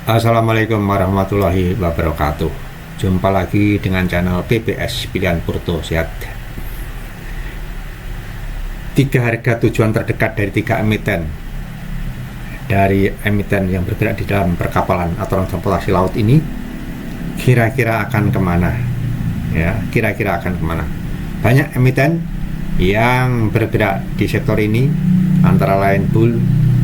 Assalamualaikum warahmatullahi wabarakatuh. Jumpa lagi dengan channel PPS Pilihan Purto Sehat. 3 harga tujuan terdekat dari 3 emiten yang bergerak di dalam perkapalan atau transportasi laut ini kira-kira akan kemana? Kira-kira akan kemana? Banyak emiten yang bergerak di sektor ini, antara lain Bull,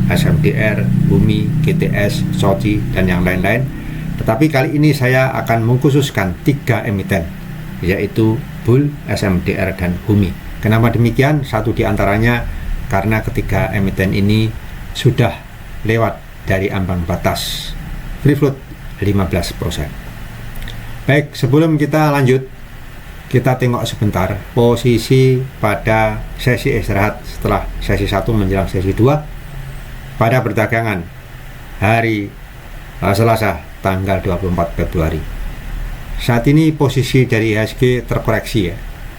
SMDR, Bumi, GTS, Soci, dan yang lain-lain. Tetapi kali ini saya akan mengkhususkan 3 emiten, yaitu Bull, SMDR, dan Bumi. Kenapa demikian? Satu di antaranya karena ketiga emiten ini sudah lewat dari ambang batas free float 15%. Baik, sebelum kita lanjut, kita tengok sebentar posisi pada sesi istirahat setelah sesi 1 menjelang sesi 2 pada perdagangan hari Selasa tanggal 24 Februari. Saat ini posisi dari IHSG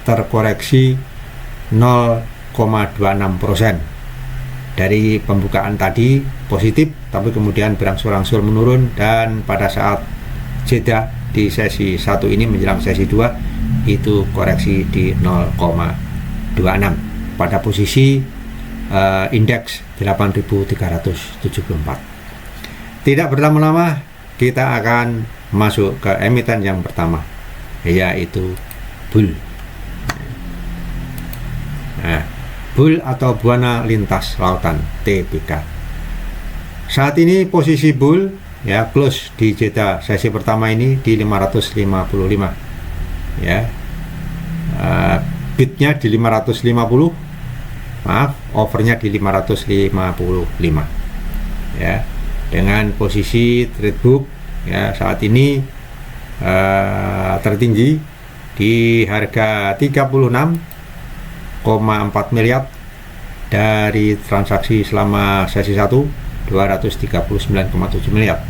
terkoreksi 0,26%. Dari pembukaan tadi positif, tapi kemudian berangsur-angsur menurun, dan pada saat jeda di sesi 1 ini menjelang sesi 2 itu koreksi di 0,26 pada posisi indeks 8.374. Tidak berlama-lama, kita akan masuk ke emiten yang pertama, yaitu Bull. Bull atau Buana Lintas Lautan, TBK. Saat ini posisi Bull close di jeda sesi pertama ini di 555. Bidnya di 550. Overnya di 555 dengan posisi trade book saat ini tertinggi di harga 36,4 miliar dari transaksi selama sesi 1 239,7 miliar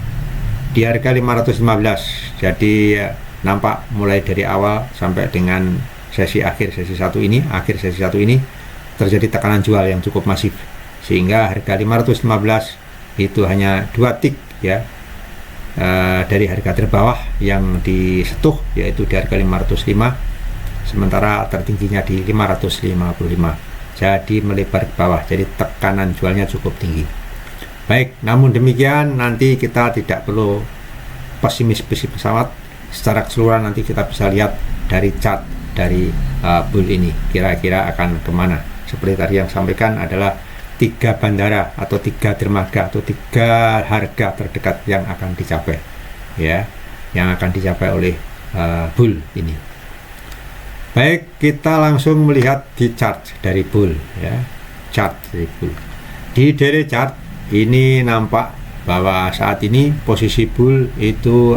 di harga 515. Jadi nampak mulai dari awal sampai dengan akhir sesi 1 ini terjadi tekanan jual yang cukup masif, sehingga harga 515 itu hanya 2 tick dari harga terbawah yang disentuh, yaitu di harga 505, sementara tertingginya di 555. Jadi melebar ke bawah, jadi tekanan jualnya cukup tinggi. Baik, namun demikian nanti kita tidak perlu pesimis pesawat. Secara keseluruhan nanti kita bisa lihat dari chart dari Bull ini kira-kira akan kemana. Seperti tadi yang sampaikan, adalah 3 bandara atau 3 dermaga atau 3 harga terdekat yang akan dicapai, yang akan dicapai oleh Bull ini. Baik, kita langsung melihat di chart dari Bull, chart dari Bull. Di daily chart ini nampak bahwa saat ini posisi Bull itu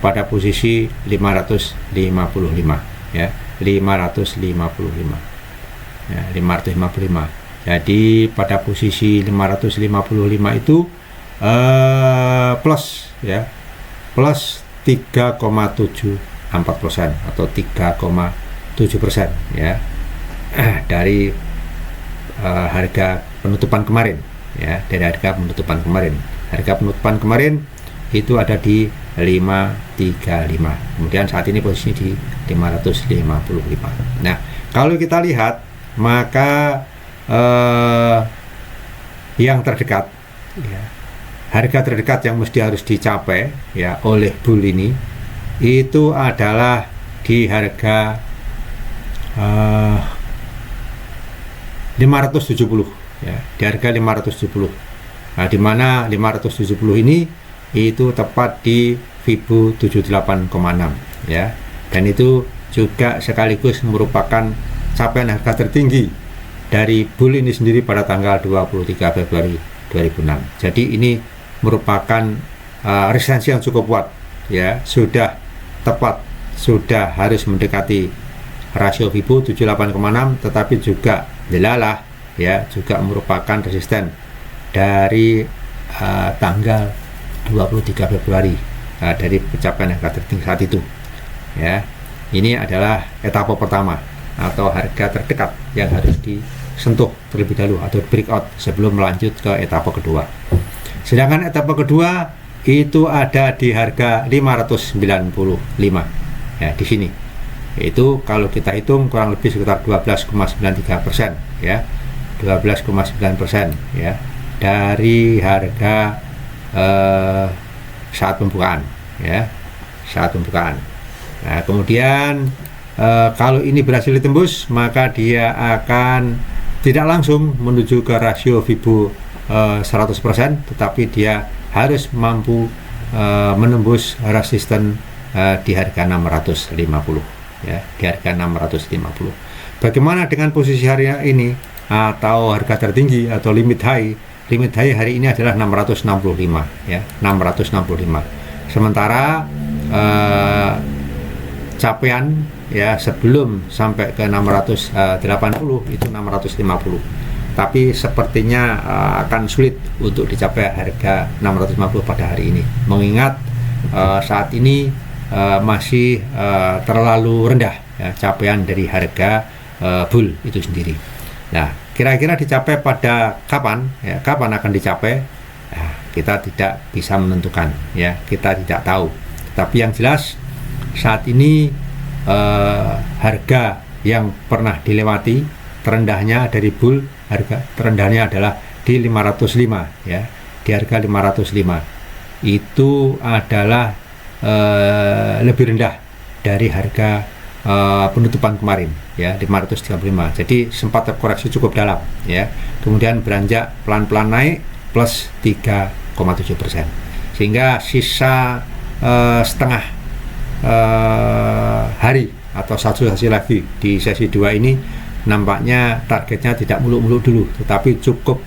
pada posisi 555, 555. 555. Jadi pada posisi 555 itu plus 3,74% atau 3,7% dari harga penutupan kemarin, harga penutupan kemarin itu ada di 535. Kemudian saat ini posisi di 555. Nah, kalau kita lihat, maka yang terdekat, harga terdekat yang harus dicapai oleh Bull ini itu adalah di harga 570, di harga 570. Nah, di mana 570 ini itu tepat di Fibo 78,6, dan itu juga sekaligus merupakan capaian harga tertinggi dari Bull ini sendiri pada tanggal 23 Februari 2006. Jadi ini merupakan resistensi yang cukup kuat, sudah tepat, sudah harus mendekati rasio Fibo 78,6, tetapi juga delalah juga merupakan resisten dari tanggal 23 Februari dari pencapaian harga tertinggi saat itu. Ini adalah etapa pertama atau harga terdekat yang harus disentuh terlebih dahulu atau breakout sebelum melanjut ke etapa kedua. Sedangkan etapa kedua itu ada di harga 595 ya di sini. Itu kalau kita hitung kurang lebih sekitar 12,93% ya, 12,9% ya dari harga saat pembukaan ya, saat pembukaan. Nah kemudian kalau ini berhasil ditembus, maka dia akan tidak langsung menuju ke rasio Fibo 100%, tetapi dia harus mampu menembus resisten di harga 650 ya, di harga 650. Bagaimana dengan posisi hari ini atau harga tertinggi atau limit high? Limit high hari ini adalah 665 ya, 665. Sementara capaian ya sebelum sampai ke 680 itu 650. Tapi sepertinya akan sulit untuk dicapai harga 650 pada hari ini, mengingat saat ini masih terlalu rendah ya, capaian dari harga bull itu sendiri. Nah, kira-kira dicapai pada kapan ya, kapan akan dicapai? Nah, kita tidak bisa menentukan ya, kita tidak tahu. Tapi yang jelas saat ini harga yang pernah dilewati terendahnya dari bull, harga terendahnya adalah di 505 ya, di harga 505 itu adalah lebih rendah dari harga penutupan kemarin ya, 535. Jadi sempat terkoreksi cukup dalam ya, kemudian beranjak pelan-pelan naik plus 3,7%, sehingga sisa setengah hari atau satu sesi lagi di sesi 2 ini nampaknya targetnya tidak muluk-muluk dulu, tetapi cukup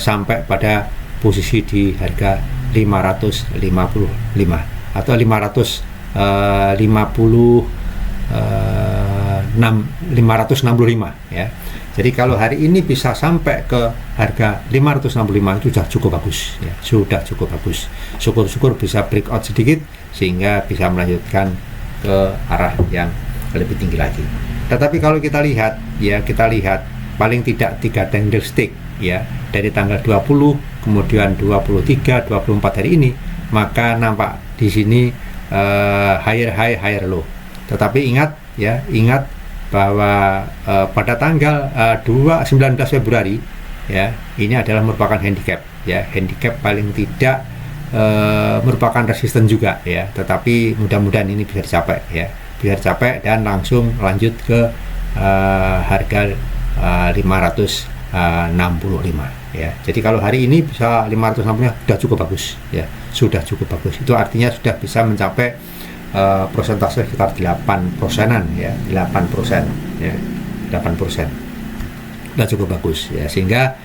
sampai pada posisi di harga 555 atau 565 ya. Jadi kalau hari ini bisa sampai ke harga 565 itu sudah cukup bagus ya, sudah cukup bagus. Syukur-syukur bisa breakout sedikit sehingga bisa melanjutkan ke arah yang lebih tinggi lagi. Tetapi kalau kita lihat ya, kita lihat paling tidak 3 candlestick ya, dari tanggal 20 kemudian 23, 24 hari ini, maka nampak di sini higher high higher low. Tetapi ingat ya, ingat bahwa pada tanggal 19 Februari ya, ini adalah merupakan handicap ya, handicap paling tidak merupakan resisten juga ya, tetapi mudah-mudahan ini bisa dicapai ya, bisa dicapai dan langsung lanjut ke harga 565 ya. Jadi kalau hari ini bisa 565 sudah cukup bagus ya, sudah cukup bagus. Itu artinya sudah bisa mencapai persentase sekitar 8%-an ya, 8% ya, 8%. Sudah cukup bagus ya, sehingga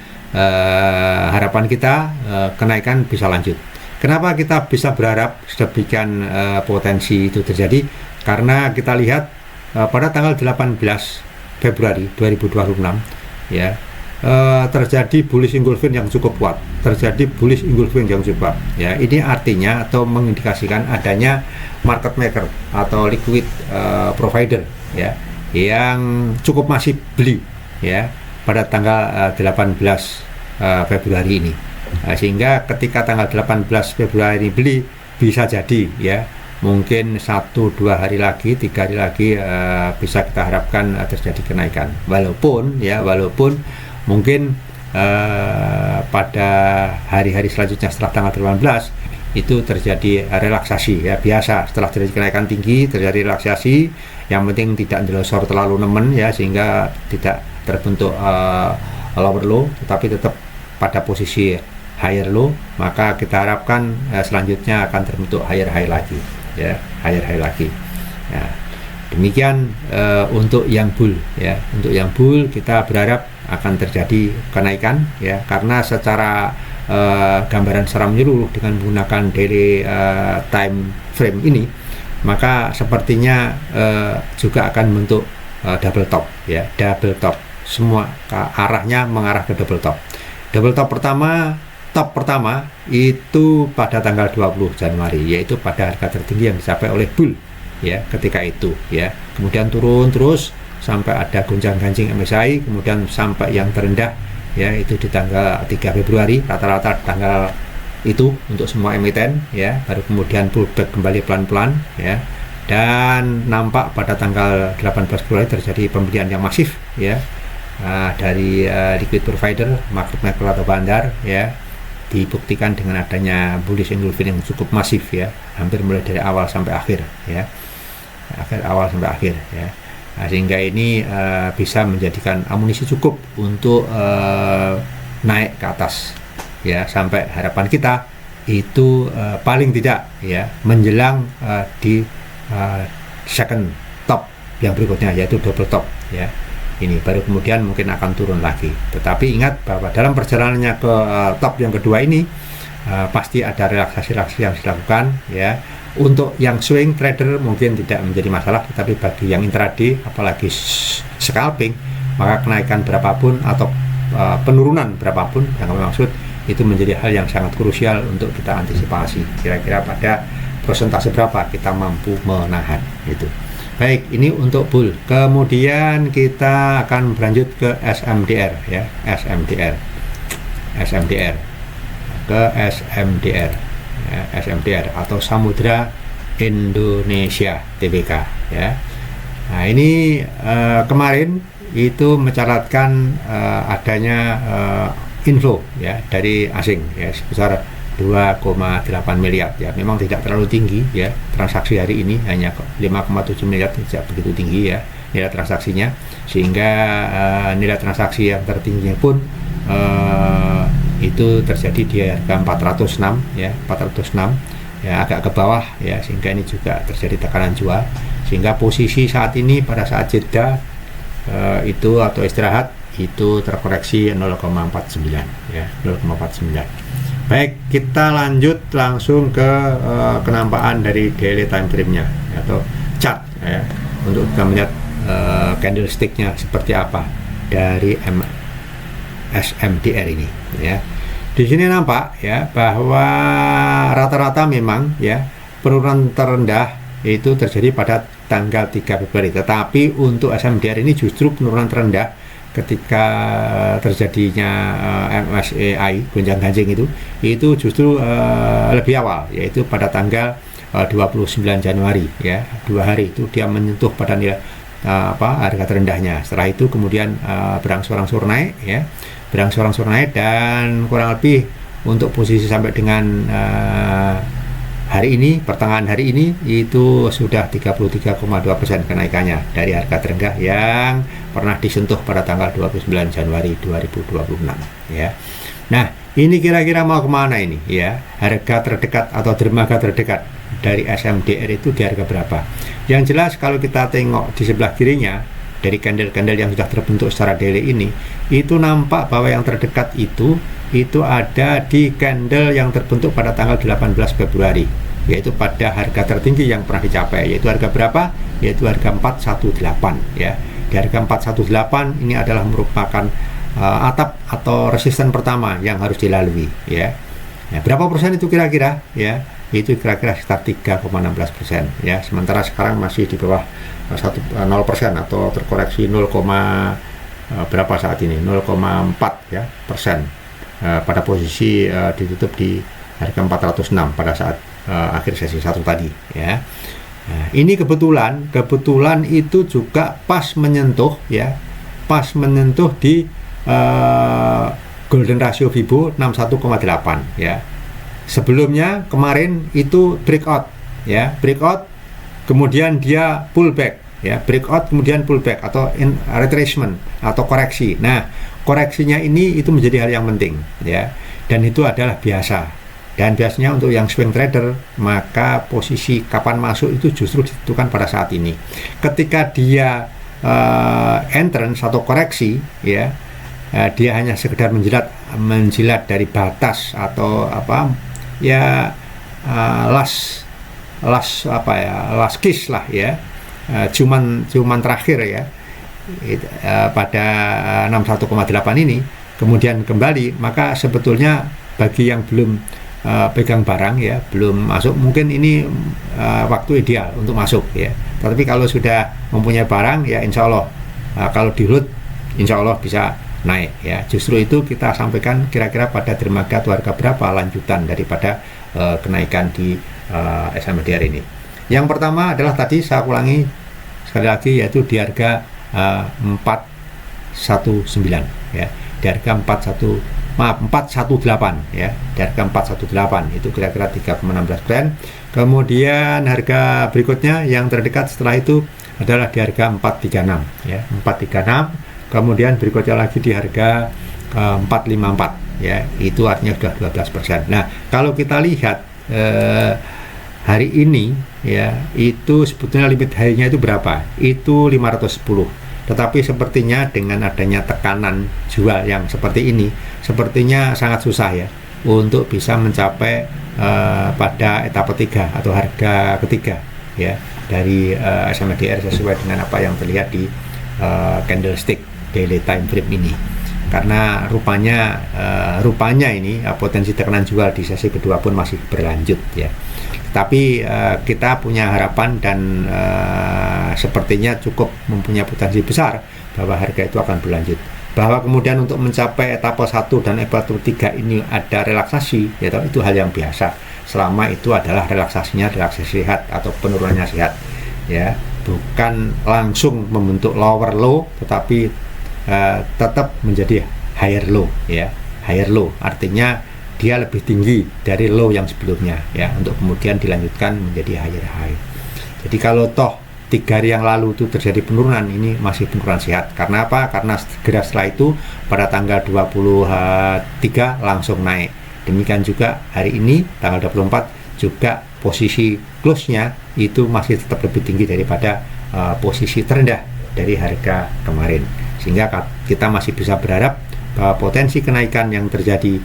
harapan kita kenaikan bisa lanjut. Kenapa kita bisa berharap sedemikian potensi itu terjadi? Karena kita lihat pada tanggal 18 Februari 2026 ya, terjadi bullish engulfing yang cukup kuat, terjadi bullish engulfing yang cukup kuat ya. Ini artinya atau mengindikasikan adanya market maker atau liquid provider ya, yang cukup masih beli ya pada tanggal 18 Februari ini. Sehingga ketika tanggal 18 Februari ini beli, bisa jadi ya, mungkin 1-2 hari lagi, 3 hari lagi bisa kita harapkan terjadi kenaikan. Walaupun mungkin pada hari-hari selanjutnya setelah tanggal 18 itu terjadi relaksasi ya, biasa setelah terjadi kenaikan tinggi terjadi relaksasi, yang penting tidak delosor terlalu nemen ya, sehingga tidak terbentuk lower low, tetapi tetap pada posisi higher low. Maka kita harapkan selanjutnya akan terbentuk higher high lagi ya, higher high lagi ya. Demikian untuk yang bull ya, untuk yang bull kita berharap akan terjadi kenaikan ya, karena secara gambaran secara menyeluruh dengan menggunakan daily time frame ini, maka sepertinya juga akan membentuk double top ya, double top, semua arahnya mengarah ke double top. Double top pertama itu pada tanggal 20 Januari, yaitu pada harga tertinggi yang dicapai oleh bull ya ketika itu ya, kemudian turun terus sampai ada gonjang-ganjing MSCI, kemudian sampai yang terendah ya itu di tanggal 3 Februari, rata-rata tanggal itu untuk semua emiten ya, baru kemudian pullback kembali pelan-pelan ya, dan nampak pada tanggal 18 Februari terjadi pembelian yang masif ya dari liquid provider, market maker atau bandar ya, dibuktikan dengan adanya bullish engulfing yang cukup masif ya, hampir mulai dari awal sampai akhir ya, awal sampai akhir ya. Nah, sehingga ini bisa menjadikan amunisi cukup untuk naik ke atas ya, sampai harapan kita itu paling tidak ya menjelang di second top yang berikutnya, yaitu double top ya. Ini baru kemudian mungkin akan turun lagi. Tetapi ingat bahwa dalam perjalanannya ke top yang kedua ini pasti ada relaksasi-relaksasi yang dilakukan ya. Untuk yang swing trader mungkin tidak menjadi masalah, tetapi bagi yang intraday apalagi scalping, maka kenaikan berapapun atau penurunan berapapun yang kami maksud itu menjadi hal yang sangat krusial untuk kita antisipasi. Kira-kira pada persentase berapa kita mampu menahan itu. Baik, ini untuk bull. Kemudian kita akan berlanjut ke SMDR ya, SMDR ke SMDR ya, SMDR atau Samudra Indonesia Tbk ya. Nah, ini kemarin itu mencatatkan adanya inflow ya dari asing ya sebesar 2,8 miliar ya. Memang tidak terlalu tinggi ya, transaksi hari ini hanya 5,7 miliar, tidak begitu tinggi ya nilai transaksinya, sehingga nilai transaksi yang tertinggi pun itu terjadi di harga 406 ya, 406 ya, agak ke bawah ya, sehingga ini juga terjadi tekanan jual, sehingga posisi saat ini pada saat jeda itu atau istirahat itu terkoreksi 0,49 ya, 0,49. Baik, kita lanjut langsung ke kenampakan dari daily time frame-nya atau chart ya, untuk kita melihat candlestick-nya seperti apa dari SMDR ini ya. Di sini nampak ya bahwa rata-rata memang ya penurunan terendah itu terjadi pada tanggal 3 Februari, tetapi untuk SMDR ini justru penurunan terendah ketika terjadinya MSCI gonjang-ganjing itu justru lebih awal, yaitu pada tanggal 29 Januari ya, 2 hari itu dia menyentuh pada nilai harga terendahnya. Setelah itu kemudian berangsur-angsur naik ya, berangsur-angsur naik, dan kurang lebih untuk posisi sampai dengan hari ini, pertengahan hari ini itu sudah 33,2% kenaikannya dari harga terendah yang pernah disentuh pada tanggal 29 Januari 2026 ya. Nah, ini kira-kira mau kemana ini ya? Harga terdekat atau dermaga terdekat dari SMDR itu di harga berapa? Yang jelas kalau kita tengok di sebelah kirinya dari candle-candle yang sudah terbentuk secara daily ini, itu nampak bahwa yang terdekat itu ada di candle yang terbentuk pada tanggal 18 Februari, yaitu pada harga tertinggi yang pernah dicapai, yaitu harga berapa? Yaitu harga 418 ya. Di harga 418 ini adalah merupakan atap atau resisten pertama yang harus dilalui ya. Nah, berapa persen itu kira-kira ya? Itu kira-kira sekitar 3,16% ya. Sementara sekarang masih di bawah 0% atau terkoreksi 0, berapa saat ini? 0,4 ya persen. Pada posisi ditutup di harga 406 pada saat akhir sesi 1 tadi ya. Nah, ini kebetulan itu juga pas menyentuh ya, pas menyentuh di golden ratio Fibo 61,8 ya. Sebelumnya kemarin itu breakout ya, breakout kemudian dia pullback ya, breakout kemudian pullback atau retracement atau koreksi. Nah, koreksinya ini itu menjadi hal yang penting ya, dan itu adalah biasa. Dan biasanya untuk yang swing trader, maka posisi kapan masuk itu justru ditentukan pada saat ini. Ketika dia entrance atau koreksi ya, dia hanya sekedar menjilat dari batas atau apa ya, last kiss lah ya, cuman terakhir ya, pada 61,8 ini kemudian kembali, maka sebetulnya bagi yang belum pegang barang ya, belum masuk, mungkin ini waktu ideal untuk masuk ya. Tapi kalau sudah mempunyai barang ya, insya Allah kalau di hold insya Allah bisa naik ya. Justru itu kita sampaikan kira-kira pada dermaga atau harga berapa lanjutan daripada kenaikan di SMDR ini. Yang pertama adalah tadi saya ulangi sekali lagi, yaitu di harga 419 ya, di harga 418 ya, di harga 418 itu kira-kira 3,16%. Kemudian harga berikutnya yang terdekat setelah itu adalah di harga 436 ya, 436. Kemudian berikutnya lagi di harga 454 ya, itu artinya sudah 12%. Nah, kalau kita lihat hari ini ya, itu sebetulnya limit high-nya itu berapa? Itu 510. Tetapi sepertinya dengan adanya tekanan jual yang seperti ini, sepertinya sangat susah ya untuk bisa mencapai pada etapa 3 atau harga ketiga ya dari SMDR sesuai dengan apa yang terlihat di candlestick daily time frame ini. Karena rupanya ini potensi tekanan jual di sesi kedua pun masih berlanjut ya. Tapi kita punya harapan dan sepertinya cukup mempunyai potensi besar bahwa harga itu akan berlanjut. Bahwa kemudian untuk mencapai etapa 1 dan etapa 3 ini ada relaksasi, ya itu hal yang biasa. Selama itu adalah relaksasi sehat atau penurunannya sehat, ya, bukan langsung membentuk lower low, tetapi tetap menjadi higher low, ya, higher low artinya dia lebih tinggi dari low yang sebelumnya ya, untuk kemudian dilanjutkan menjadi higher high. Jadi kalau toh 3 hari yang lalu itu terjadi penurunan, ini masih penurunan sehat. Karena apa? Karena segera setelah itu pada tanggal 23 langsung naik. Demikian juga hari ini tanggal 24 juga posisi close-nya itu masih tetap lebih tinggi daripada posisi terendah dari harga kemarin. Sehingga kita masih bisa berharap bahwa potensi kenaikan yang terjadi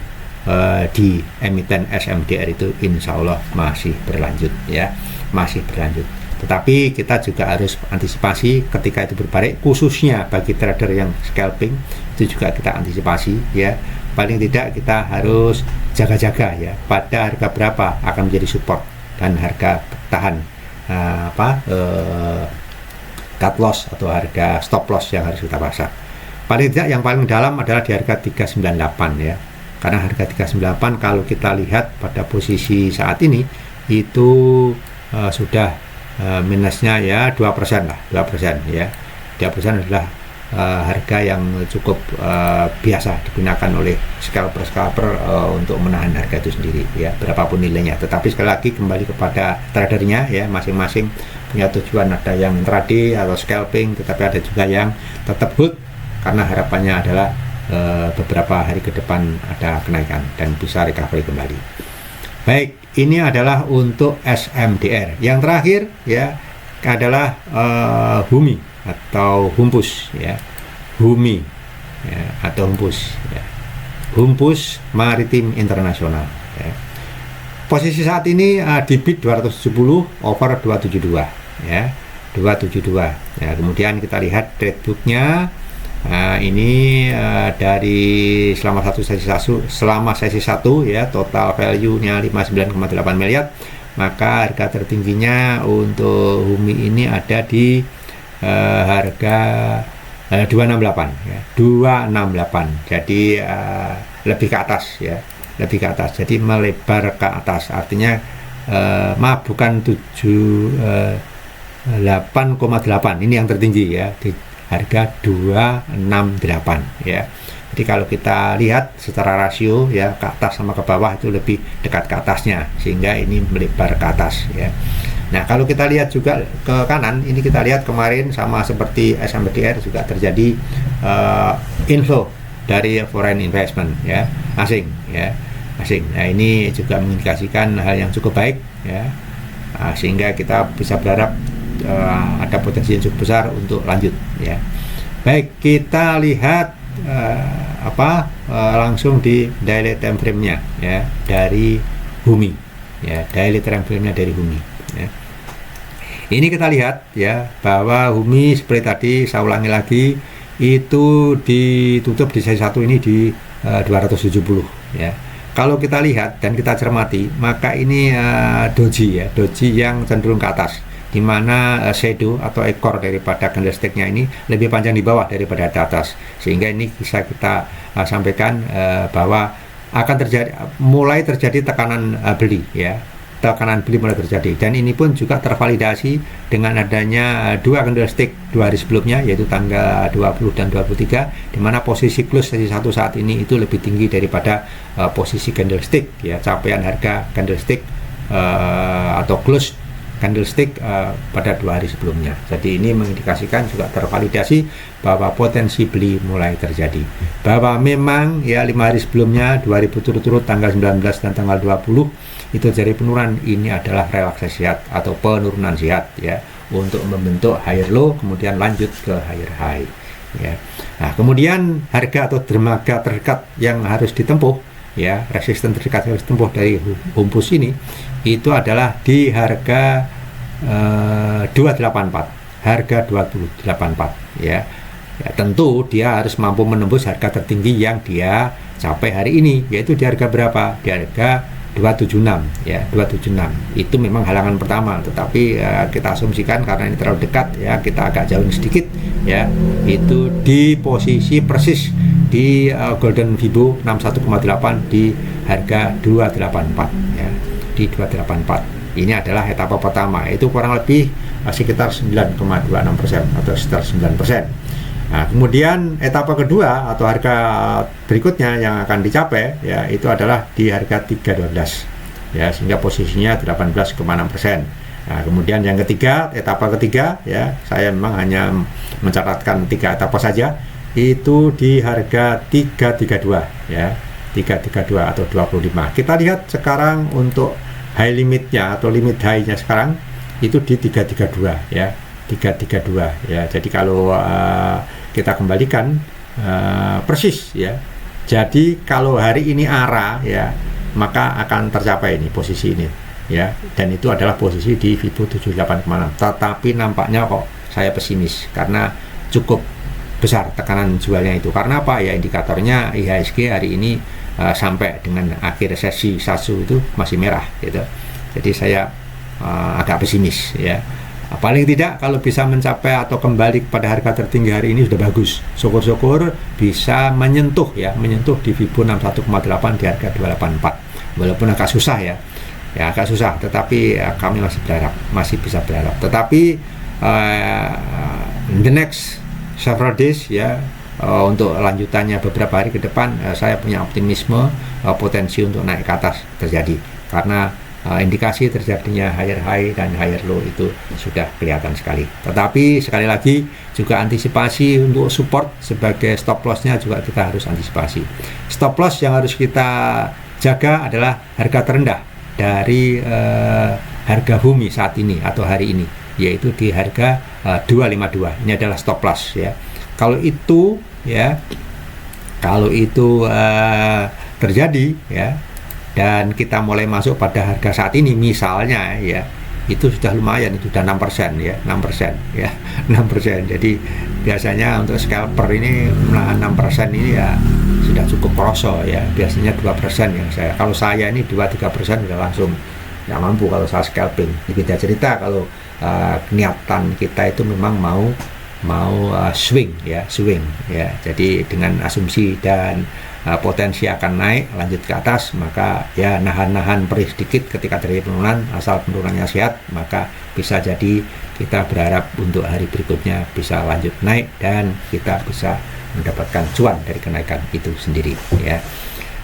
di emiten SMDR itu insya Allah masih berlanjut ya, masih berlanjut. Tetapi kita juga harus antisipasi ketika itu berbalik, khususnya bagi trader yang scalping itu juga kita antisipasi ya. Paling tidak kita harus jaga-jaga ya pada harga berapa akan menjadi support dan harga tahan cut loss atau harga stop loss yang harus kita pasang. Paling tidak yang paling dalam adalah di harga 398 ya. Karena harga 398 kalau kita lihat pada posisi saat ini itu sudah minusnya ya 2% lah, 2% ya. 2% adalah harga yang cukup biasa digunakan oleh scalper untuk menahan harga itu sendiri ya, berapapun nilainya. Tetapi sekali lagi kembali kepada tradernya ya, masing-masing punya tujuan, ada yang intraday atau scalping, tetapi ada juga yang tetap hold karena harapannya adalah beberapa hari ke depan ada kenaikan dan bisa recovery kembali. Baik, ini adalah untuk SMDR. Yang terakhir ya adalah HUMI atau Humpus ya, HUMI ya, atau Humpus ya. Humpus Maritim Internasional ya. Posisi saat ini di bid 270 over 272 ya, 272 ya. Kemudian kita lihat trade booknya. Nah, ini dari selama sesi 1 ya, total value-nya 59,8 miliar. Maka harga tertingginya untuk HUMI ini ada di harga 268 ya, 268. Jadi lebih ke atas ya, lebih ke atas. Jadi melebar ke atas. Artinya bukan 8,8. Ini yang tertinggi ya, di harga 268 ya. Jadi kalau kita lihat secara rasio ya, ke atas sama ke bawah itu lebih dekat ke atasnya, sehingga ini melebar ke atas ya. Nah, kalau kita lihat juga ke kanan, ini kita lihat kemarin sama seperti SMDR juga terjadi inflow dari foreign investment ya, asing ya, asing. Nah, ini juga mengindikasikan hal yang cukup baik ya. Sehingga kita bisa berharap ada potensi yang cukup besar untuk lanjut ya. Baik, kita lihat langsung di daily time frame-nya ya dari HUMI ya, daily time frame-nya dari HUMI ya. Ini kita lihat ya bahwa HUMI seperti tadi saya ulangi lagi itu ditutup di sesi 1 ini di 270 ya. Kalau kita lihat dan kita cermati, maka ini doji ya, doji yang cenderung ke atas. di mana shadow atau ekor daripada candlestick-nya ini lebih panjang di bawah daripada di atas, sehingga ini bisa kita sampaikan bahwa akan mulai terjadi tekanan beli ya. Tekanan beli mulai terjadi, dan ini pun juga tervalidasi dengan adanya dua candlestick 2 hari sebelumnya, yaitu tanggal 20 dan 23, di mana posisi close sesi 1 saat ini itu lebih tinggi daripada posisi candlestick ya, capaian harga candlestick atau close candlestick pada 2 hari sebelumnya. Jadi ini mengindikasikan juga tervalidasi bahwa potensi beli mulai terjadi, bahwa memang ya 5 hari sebelumnya 2 hari berturut-turut tanggal 19 dan tanggal 20 itu dari penurunan ini adalah relaksasi sehat atau penurunan sehat ya, untuk membentuk higher low kemudian lanjut ke higher high ya. Nah, kemudian harga atau dermaga terdekat yang harus ditempuh ya, resisten terdekat harus ditempuh dari humpus ini itu adalah di harga 284, harga 284 ya. Ya, tentu dia harus mampu menembus harga tertinggi yang dia capai hari ini, yaitu di harga berapa? Di harga 276 ya, 276 itu memang halangan pertama, tetapi kita asumsikan karena ini terlalu dekat ya, kita agak jauh sedikit ya, itu di posisi persis di Golden Fibo 61,8 di harga 284 ya, di 284. Ini adalah etapa pertama, itu kurang lebih sekitar 9,26% atau sekitar 9%. Nah, kemudian etapa kedua atau harga berikutnya yang akan dicapai ya, itu adalah di harga 312 ya, sehingga posisinya 18,6%. Nah, kemudian yang ketiga, etapa ketiga ya, saya memang hanya mencatatkan 3 etapa saja, itu di harga 332 ya, 332 atau 25. Kita lihat sekarang untuk high limitnya atau limit high-nya sekarang itu di 332 ya, 332 ya. Jadi kalau kita kembalikan persis ya, jadi kalau hari ini arah ya, maka akan tercapai ini posisi ini ya, dan itu adalah posisi di Fibo 78,6. Tetapi nampaknya kok saya pesimis karena cukup besar tekanan jualnya itu. Karena apa ya, indikatornya IHSG hari ini sampai dengan akhir sesi 1 itu masih merah gitu. Jadi saya agak pesimis ya. Paling tidak kalau bisa mencapai atau kembali pada harga tertinggi hari ini sudah bagus. Syukur-syukur bisa menyentuh ya, menyentuh di Fibo 61,8 di harga 284. Walaupun agak susah ya, agak susah, tetapi kami masih berharap, masih bisa berharap. Tetapi the next several days ya, untuk lanjutannya beberapa hari ke depan, saya punya optimisme potensi untuk naik ke atas terjadi, karena indikasi terjadinya higher high dan higher low itu sudah kelihatan sekali. Tetapi sekali lagi juga antisipasi untuk support sebagai stop loss-nya juga kita harus antisipasi. Stop loss yang harus kita jaga adalah harga terendah dari harga bumi saat ini atau hari ini, yaitu di harga 252. Ini adalah stop loss ya. Kalau itu ya, kalau itu terjadi ya, dan kita mulai masuk pada harga saat ini misalnya ya, itu sudah lumayan, itu sudah 6% ya, 6% ya, 6%. Jadi biasanya untuk scalper ini 6% ini ya sudah cukup kroso ya. Biasanya 2% yang kalau saya ini 2-3% sudah langsung nggak mampu kalau saya scalping. Beda cerita kalau niatan kita itu memang mau swing ya. Jadi dengan asumsi dan potensi akan naik lanjut ke atas, maka ya nahan perih sedikit ketika terjadi penurunan, asal penurunannya sehat, maka bisa jadi kita berharap untuk hari berikutnya bisa lanjut naik dan kita bisa mendapatkan cuan dari kenaikan itu sendiri ya.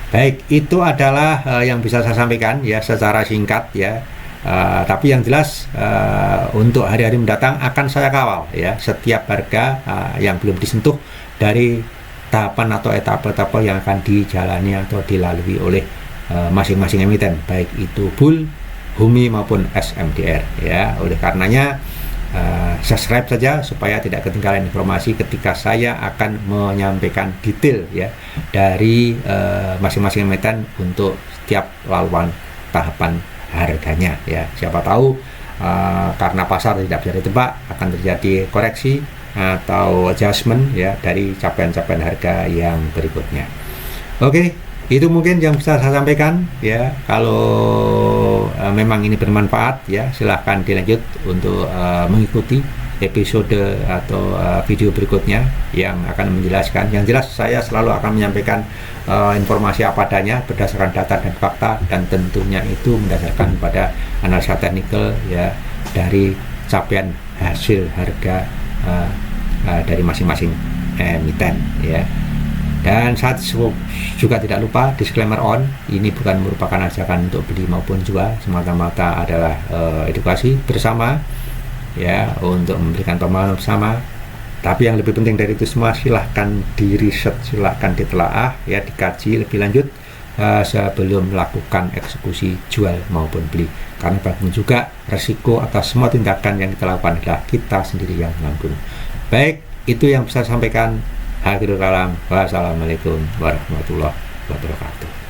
Baik, itu adalah yang bisa saya sampaikan ya secara singkat ya. Tapi yang jelas untuk hari-hari mendatang akan saya kawal ya setiap harga yang belum disentuh dari tahapan atau etapa-etapa yang akan dijalani atau dilalui oleh masing-masing emiten, baik itu bull, humi maupun SMDR ya. Oleh karenanya subscribe saja supaya tidak ketinggalan informasi ketika saya akan menyampaikan detail ya dari masing-masing emiten untuk setiap laluan tahapan harganya ya. Siapa tahu karena pasar tidak bisa ditebak akan terjadi koreksi atau adjustment ya dari capaian-capaian harga yang berikutnya. Oke, itu mungkin yang bisa saya sampaikan ya. Kalau memang ini bermanfaat ya, silahkan dilanjut untuk mengikuti episode atau video berikutnya yang akan menjelaskan. Yang jelas saya selalu akan menyampaikan informasi apa adanya berdasarkan data dan fakta, dan tentunya itu berdasarkan pada analisa teknikal ya, dari capaian hasil harga dari masing-masing emiten ya. Dan saat juga tidak lupa disclaimer on, ini bukan merupakan ajakan untuk beli maupun jual, semata-mata adalah edukasi bersama ya, untuk memberikan pemahaman bersama. Tapi yang lebih penting dari itu semua, silahkan di riset, silahkan ditelaah ya, dikaji lebih lanjut sebelum melakukan eksekusi jual maupun beli, karena bagaimanapun juga resiko atas semua tindakan yang kita lakukan adalah kita sendiri yang menanggung. Baik, itu yang bisa saya sampaikan. Akhirul kalam, wassalamualaikum warahmatullahi wabarakatuh.